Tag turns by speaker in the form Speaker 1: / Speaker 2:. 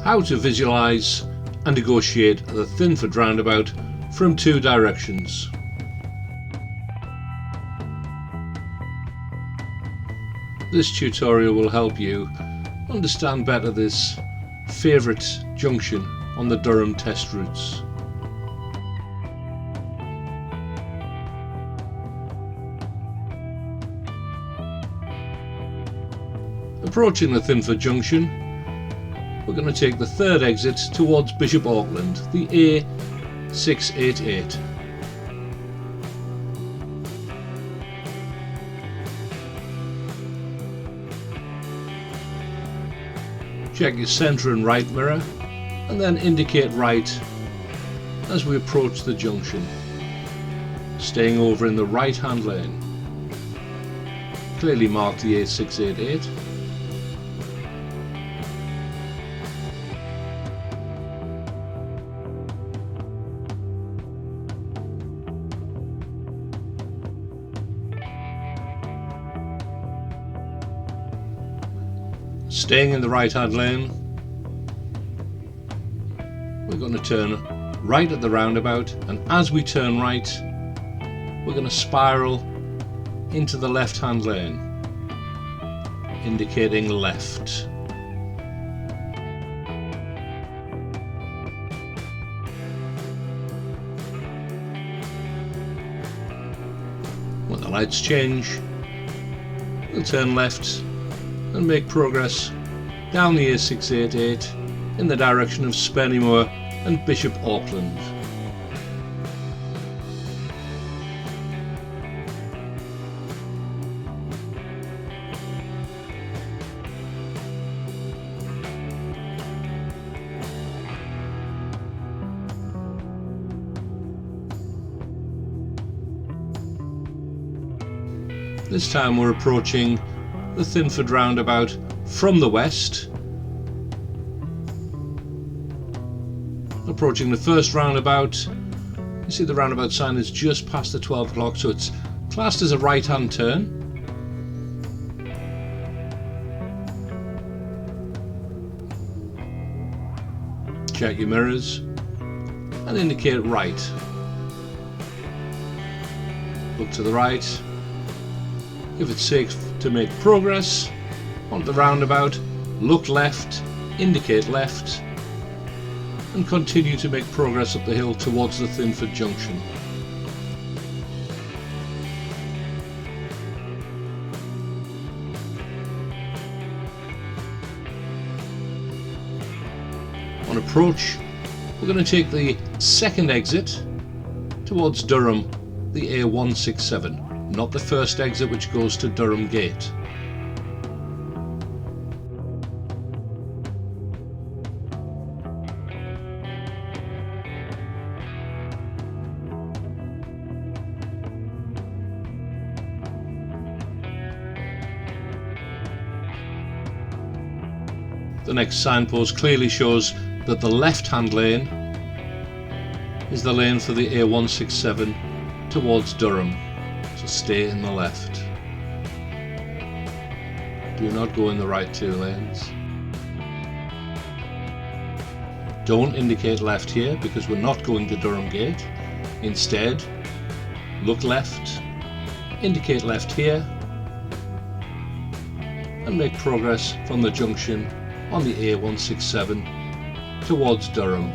Speaker 1: how to visualise and negotiate the Thinford Roundabout from two directions. This tutorial will help you understand better this favourite junction on the Durham test routes. Approaching the Thinford junction, we're going to take the third exit towards Bishop Auckland, the A688. Check your centre and right mirror and then indicate right as we approach the junction, staying over in the right hand lane. Clearly mark the A688. Staying in the right hand lane, we're going to turn right at the roundabout, and as we turn right we're going to spiral into the left hand lane, indicating left. When the lights change, we'll turn left and make progress down the A688 in the direction of Spennymoor and Bishop Auckland. This time we're approaching the Thinford Roundabout from the west. Approaching the first roundabout, you see the roundabout sign is just past the 12 o'clock, so it's classed as a right hand turn. Check your mirrors and indicate right. Look to the right. If it's safe to make progress on the roundabout, look left, indicate left, and continue to make progress up the hill towards the Thinford junction. On approach, we're going to take the second exit towards Durham, the A167. Not the first exit which goes to Durham Gate. The next signpost clearly shows that the left hand lane is the lane for the A167 towards Durham. So stay in the left. Do not go in the right two lanes. Don't indicate left here because we're not going to Durham Gate. Instead, look left, indicate left here, and make progress from the junction on the A167 towards Durham.